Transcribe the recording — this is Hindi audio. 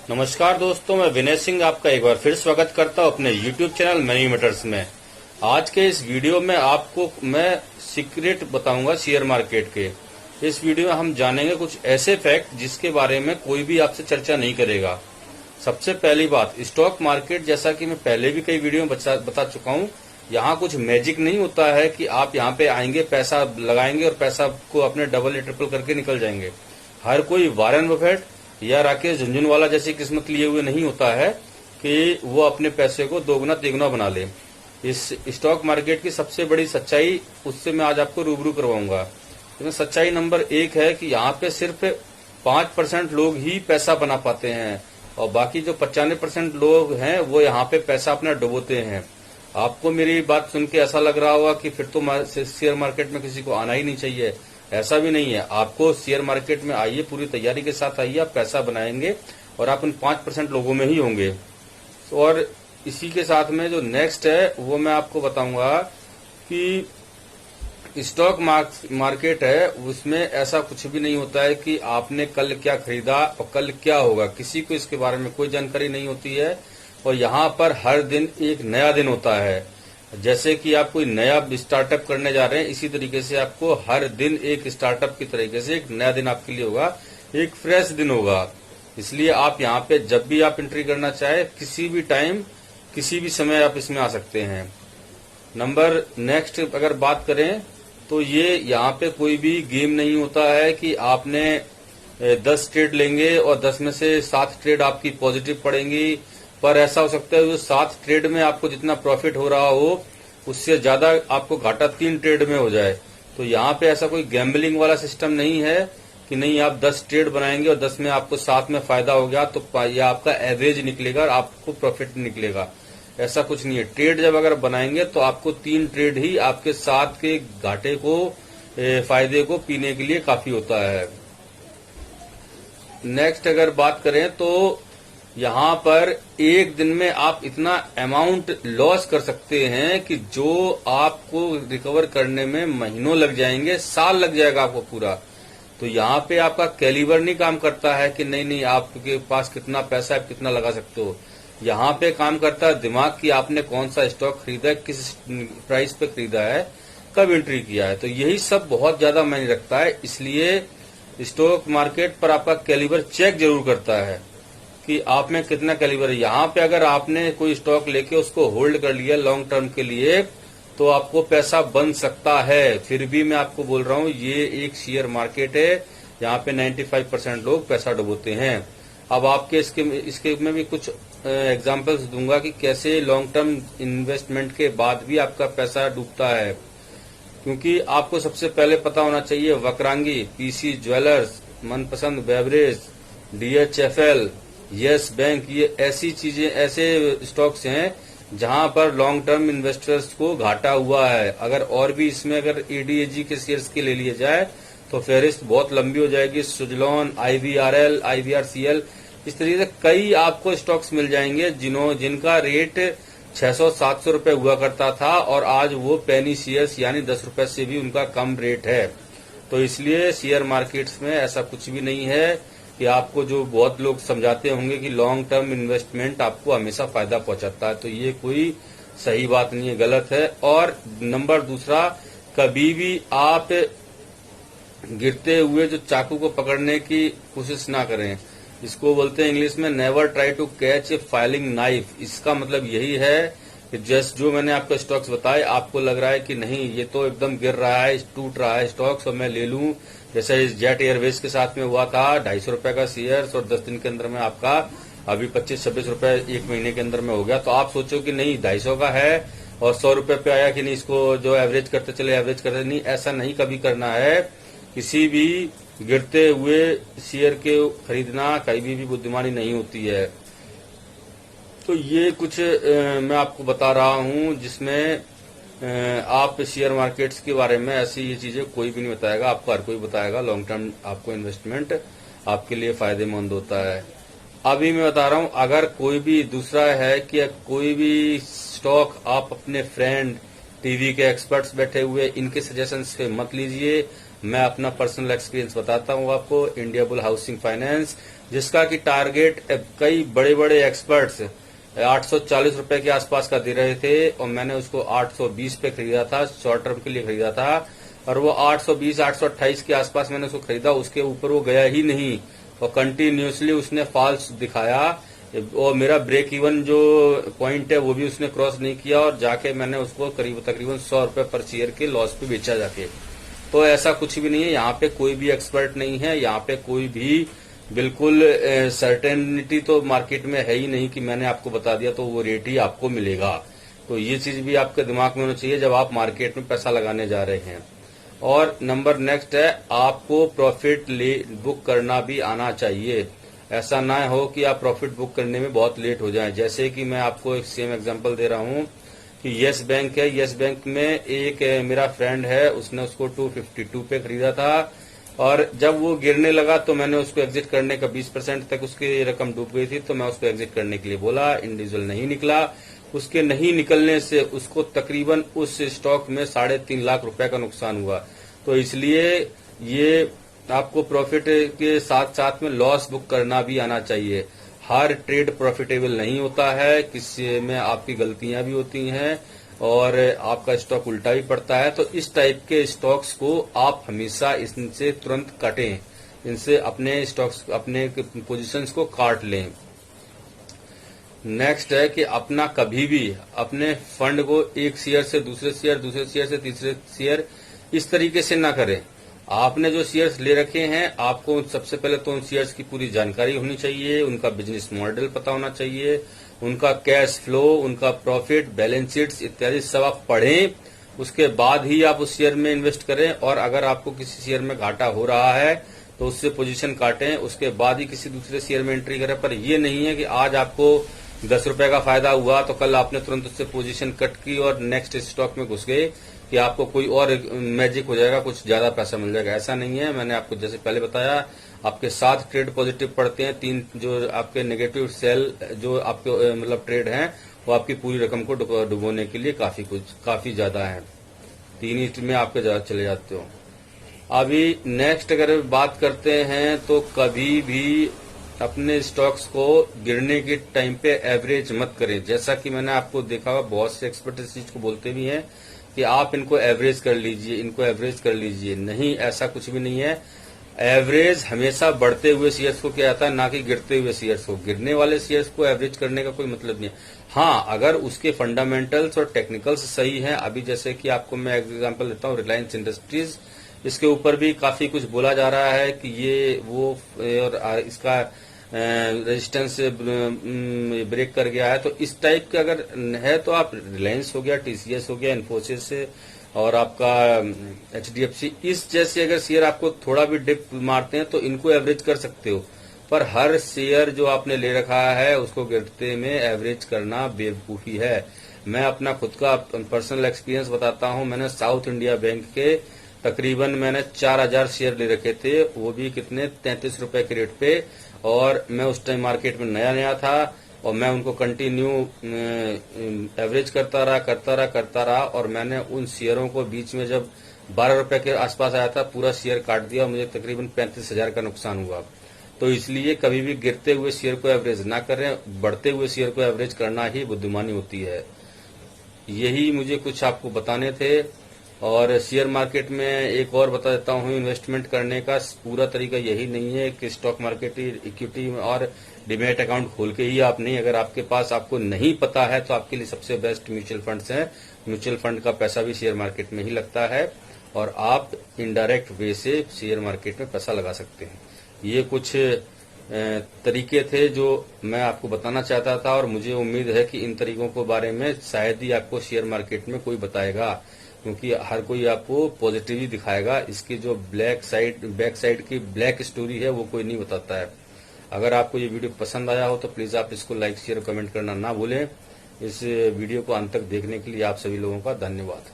नमस्कार दोस्तों, मैं विनय सिंह आपका एक बार फिर स्वागत करता हूं अपने YouTube चैनल मनी मैटर्स में। आज के इस वीडियो में आपको मैं सीक्रेट बताऊंगा शेयर मार्केट के। इस वीडियो में हम जानेंगे कुछ ऐसे फैक्ट जिसके बारे में कोई भी आपसे चर्चा नहीं करेगा। सबसे पहली बात, स्टॉक मार्केट जैसा कि मैं पहले भी कई वीडियो में बता चुका हूँ, यहाँ कुछ मैजिक नहीं होता है कि आप यहाँ पे आएंगे, पैसा लगाएंगे और पैसा को अपने डबल या ट्रिपल करके निकल जाएंगे। हर कोई वॉरेन बफेट या राकेश झुनझुनवाला जैसी किस्मत लिए हुए नहीं होता है कि वो अपने पैसे को दोगुना तिगुना बना ले। इस स्टॉक मार्केट की सबसे बड़ी सच्चाई उससे मैं आज आपको रूबरू करवाऊंगा। इसमें सच्चाई नंबर 1 है कि यहाँ पे सिर्फ 5% लोग ही पैसा बना पाते हैं और बाकी जो 95% लोग हैं वो यहाँ पे पैसा अपना डुबोते हैं। आपको मेरी बात सुन के ऐसा लग रहा होगा कि फिर तो शेयर मार्केट में किसी को आना ही नहीं चाहिए। ऐसा भी नहीं है। आपको शेयर मार्केट में आइए, पूरी तैयारी के साथ आइए, आप पैसा बनाएंगे और आप उन 5% लोगों में ही होंगे। और इसी के साथ में जो नेक्स्ट है वो मैं आपको बताऊंगा कि स्टॉक मार्केट है, उसमें ऐसा कुछ भी नहीं होता है कि आपने कल क्या खरीदा और कल क्या होगा, किसी को इसके बारे में कोई जानकारी नहीं होती है। और यहाँ पर हर दिन एक नया दिन होता है। जैसे कि आप कोई नया स्टार्टअप करने जा रहे हैं, इसी तरीके से आपको हर दिन एक स्टार्टअप की तरीके से एक नया दिन आपके लिए होगा, एक फ्रेश दिन होगा। इसलिए आप यहाँ पे जब भी आप एंट्री करना चाहे, किसी भी टाइम किसी भी समय आप इसमें आ सकते हैं। नंबर नेक्स्ट अगर बात करें तो ये यहाँ पे कोई भी गेम नहीं होता है कि आपने 10 ट्रेड लेंगे और 10 में से 7 ट्रेड आपकी पॉजिटिव पड़ेंगी। पर ऐसा हो सकता है जो 7 ट्रेड में आपको जितना प्रॉफिट हो रहा हो उससे ज्यादा आपको घाटा 3 ट्रेड में हो जाए। तो यहाँ पे ऐसा कोई गैम्बलिंग वाला सिस्टम नहीं है कि नहीं आप 10 ट्रेड बनाएंगे और 10 में आपको 7 में फायदा हो गया तो यह आपका एवरेज निकलेगा और आपको प्रॉफिट निकलेगा। ऐसा कुछ नहीं है। ट्रेड जब अगर बनाएंगे तो आपको 3 ट्रेड ही आपके 7 के घाटे को फायदे को पीने के लिए काफी होता है। नेक्स्ट अगर बात करें तो यहाँ पर एक दिन में आप इतना अमाउंट लॉस कर सकते हैं कि जो आपको रिकवर करने में महीनों लग जाएंगे, साल लग जाएगा आपको पूरा। तो यहाँ पे आपका कैलिबर नहीं काम करता है कि नहीं आपके पास कितना पैसा है, आप कितना लगा सकते हो। यहाँ पे काम करता है दिमाग कि आपने कौन सा स्टॉक खरीदा है, किस प्राइस पे खरीदा है, कब एंट्री किया है। तो यही सब बहुत ज्यादा मायने रखता है। इसलिए स्टॉक मार्केट पर आपका कैलिबर चेक जरूर करता है कि आप में कितना कैलिबर है। यहाँ पे अगर आपने कोई स्टॉक लेके उसको होल्ड कर लिया लॉन्ग टर्म के लिए तो आपको पैसा बन सकता है। फिर भी मैं आपको बोल रहा हूँ ये एक शेयर मार्केट है, यहाँ पे 95% लोग पैसा डुबोते हैं। अब आपके इसके में भी कुछ एग्जांपल्स दूंगा कि कैसे लॉन्ग टर्म इन्वेस्टमेंट के बाद भी आपका पैसा डूबता है। क्योंकि आपको सबसे पहले पता होना चाहिए वक्रांगी, पीसी ज्वेलर्स, मनपसंद बेवरेज, DHFL, यस बैंक, ये ऐसी चीजें, ऐसे स्टॉक्स हैं जहां पर लॉन्ग टर्म इन्वेस्टर्स को घाटा हुआ है। अगर और भी इसमें अगर ADAG के शेयर्स के ले लिए जाए तो फेरिस्त बहुत लंबी हो जाएगी। सुजलॉन, IVRL, IVRCL, इस तरीके से कई आपको स्टॉक्स मिल जाएंगे जिनका रेट 600-700 रुपए हुआ करता था और आज वो पेनी शेयर्स यानी 10 रुपए से भी उनका कम रेट है। तो इसलिए शेयर मार्केट्स में ऐसा कुछ भी नहीं है कि आपको जो बहुत लोग समझाते होंगे कि लॉन्ग टर्म इन्वेस्टमेंट आपको हमेशा फायदा पहुंचाता है, तो ये कोई सही बात नहीं है, गलत है। और नंबर दूसरा, कभी भी आप गिरते हुए जो चाकू को पकड़ने की कोशिश ना करें। इसको बोलते हैं इंग्लिश में never try to catch a falling knife. इसका मतलब यही है कि जस्ट जो मैंने आपको स्टॉक्स बताए, आपको लग रहा है कि नहीं ये तो एकदम गिर रहा है, टूट रहा है स्टॉक्स और मैं ले लूं। जैसे इस जेट एयरवेज के साथ में हुआ था, 250 रुपए का शेयर्स और 10 दिन के अंदर में आपका अभी 25-26 रुपए एक महीने के अंदर में हो गया। तो आप सोचो कि नहीं 250 का है और 100 रुपए पे आया कि नहीं, इसको जो एवरेज करते चले एवरेज करते नहीं, ऐसा नहीं कभी करना है। किसी भी गिरते हुए शेयर के खरीदना कभी भी बुद्धिमानी नहीं होती है। तो ये कुछ मैं आपको बता रहा हूं जिसमें आप शेयर मार्केट्स के बारे में ऐसी ये चीजें कोई भी नहीं बताएगा, आपको हर कोई बताएगा। लॉन्ग टर्म आपको इन्वेस्टमेंट आपके लिए फायदेमंद होता है। अभी मैं बता रहा हूं, अगर कोई भी दूसरा है कि कोई भी स्टॉक आप अपने फ्रेंड, टीवी के एक्सपर्ट्स बैठे हुए, इनके सजेशन से मत लीजिए। मैं अपना पर्सनल एक्सपीरियंस बताता हूं आपको। इंडिया बुल हाउसिंग फाइनेंस जिसका कि टारगेट कई बड़े बड़े एक्सपर्ट्स 840 रुपए के आसपास का दे रहे थे और मैंने उसको 820 पे खरीदा था, शॉर्ट टर्म के लिए खरीदा था और वो 820 828 के आसपास मैंने उसको खरीदा, उसके ऊपर वो गया ही नहीं और कंटिन्यूसली उसने फॉल्स दिखाया और मेरा ब्रेक इवन जो पॉइंट है वो भी उसने क्रॉस नहीं किया और जाके मैंने उसको तकरीबन 100 रुपए पर शेयर के लॉस पे बेचा जाके। तो ऐसा कुछ भी नहीं है, यहाँ पे कोई भी एक्सपर्ट नहीं है, यहाँ पे कोई भी बिल्कुल सर्टेनिटी तो मार्केट में है ही नहीं कि मैंने आपको बता दिया तो वो रेट ही आपको मिलेगा। तो ये चीज भी आपके दिमाग में होना चाहिए जब आप मार्केट में पैसा लगाने जा रहे हैं। और नंबर नेक्स्ट है, आपको प्रॉफिट बुक करना भी आना चाहिए। ऐसा ना हो कि आप प्रॉफिट बुक करने में बहुत लेट हो जाएं। जैसे कि मैं आपको एक सेम एग्जांपल दे रहा हूं कि यस बैंक है, यस बैंक में एक मेरा फ्रेंड है, उसने उसको 252 पे खरीदा था और जब वो गिरने लगा तो मैंने उसको एग्जिट करने का 20% तक उसकी रकम डूब गई थी तो मैं उसको एग्जिट करने के लिए बोला, इंडिविजुअल नहीं निकला। उसके नहीं निकलने से उसको तकरीबन उस स्टॉक में 3.5 लाख रुपए का नुकसान हुआ। तो इसलिए ये आपको प्रॉफिट के साथ साथ में लॉस बुक करना भी आना चाहिए। हर ट्रेड प्रॉफिटेबल नहीं होता है, किसी में आपकी गलतियां भी होती हैं और आपका स्टॉक उल्टा भी पड़ता है। तो इस टाइप के स्टॉक्स को आप हमेशा इनसे तुरंत काटें, इनसे अपने स्टॉक्स अपने पोजीशंस को काट लें। नेक्स्ट है कि अपना कभी भी अपने फंड को एक शेयर से दूसरे शेयर, दूसरे शेयर से तीसरे शेयर इस तरीके से ना करें। आपने जो शेयर्स ले रखे हैं आपको सबसे पहले तो उन शेयर्स की पूरी जानकारी होनी चाहिए, उनका बिजनेस मॉडल पता होना चाहिए, उनका कैश फ्लो, उनका प्रॉफिट, बैलेंस शीट्स इत्यादि सब आप पढ़ें। उसके बाद ही आप उस शेयर में इन्वेस्ट करें और अगर आपको किसी शेयर में घाटा हो रहा है तो उससे पोजीशन काटें, उसके बाद ही किसी दूसरे शेयर में एंट्री करें। पर यह नहीं है कि आज आपको 10 रुपए का फायदा हुआ तो कल आपने तुरंत उससे पोजीशन कट की और नेक्स्ट स्टॉक में घुस गए कि आपको कोई और मैजिक हो जाएगा, कुछ ज्यादा पैसा मिल जाएगा। ऐसा नहीं है। मैंने आपको जैसे पहले बताया, आपके 7 ट्रेड पॉजिटिव पड़ते हैं, 3 जो आपके नेगेटिव सेल जो आपके मतलब ट्रेड हैं वो आपकी पूरी रकम को डुबोने के लिए काफी ज्यादा है। 3 ही में आपके ज्यादा चले जाते हो। अभी नेक्स्ट अगर बात करते हैं तो कभी भी अपने स्टॉक्स को गिरने के टाइम पे एवरेज मत करें। जैसा कि मैंने आपको देखा हुआ, बहुत से एक्सपर्ट इस चीज को बोलते भी हैं कि आप इनको एवरेज कर लीजिए, इनको एवरेज कर लीजिए। नहीं, ऐसा कुछ भी नहीं है। एवरेज हमेशा बढ़ते हुए शेयर्स को किया जाता है, ना कि गिरते हुए शेयर्स को। गिरने वाले शेयर्स को एवरेज करने का कोई मतलब नहीं है। हाँ, अगर उसके फंडामेंटल्स और टेक्निकल्स सही हैं, अभी जैसे कि आपको मैं एग्जांपल देता हूँ, रिलायंस इंडस्ट्रीज, इसके ऊपर भी काफी कुछ बोला जा रहा है कि ये वो और इसका रेजिस्टेंस ब्रेक कर गया है। तो इस टाइप का अगर है तो आप रिलायंस हो गया, टीसीएस हो गया, इन्फोसिस और आपका एचडीएफसी, इस जैसे अगर शेयर आपको थोड़ा भी डिप मारते हैं तो इनको एवरेज कर सकते हो। पर हर शेयर जो आपने ले रखा है उसको गिरते में एवरेज करना बेवकूफी है। मैं अपना खुद का पर्सनल एक्सपीरियंस बताता हूं। मैंने साउथ इंडिया बैंक के तकरीबन मैंने 4000 शेयर ले रखे थे, वो भी कितने 33 रुपए के रेट पे, और मैं उस टाइम मार्केट में नया था और मैं उनको कंटिन्यू एवरेज करता रहा और मैंने उन शेयरों को बीच में जब 12 रुपए के आसपास आया था पूरा शेयर काट दिया और मुझे तकरीबन 35,000 का नुकसान हुआ। तो इसलिए कभी भी गिरते हुए शेयर को एवरेज ना करें, बढ़ते हुए शेयर को एवरेज करना ही बुद्धिमानी होती है। यही मुझे कुछ आपको बताने थे। और शेयर मार्केट में एक और बता देता हूँ, इन्वेस्टमेंट करने का पूरा तरीका यही नहीं है कि स्टॉक मार्केट, इक्विटी और डिमेट अकाउंट खोल के ही आप नहीं, अगर आपके पास आपको नहीं पता है तो आपके लिए सबसे बेस्ट म्यूचुअल फंड्स हैं। म्यूचुअल फंड का पैसा भी शेयर मार्केट में ही लगता है और आप इनडायरेक्ट वे से शेयर मार्केट में पैसा लगा सकते हैं। ये कुछ तरीके थे जो मैं आपको बताना चाहता था और मुझे उम्मीद है कि इन तरीकों के बारे में शायद ही आपको शेयर मार्केट में कोई बताएगा, क्योंकि हर कोई आपको पॉजिटिव ही दिखाएगा। इसकी जो बैक साइड की ब्लैक स्टोरी है वो कोई नहीं बताता है। अगर आपको ये वीडियो पसंद आया हो तो प्लीज आप इसको लाइक शेयर कमेंट करना ना भूलें। इस वीडियो को अंत तक देखने के लिए आप सभी लोगों का धन्यवाद।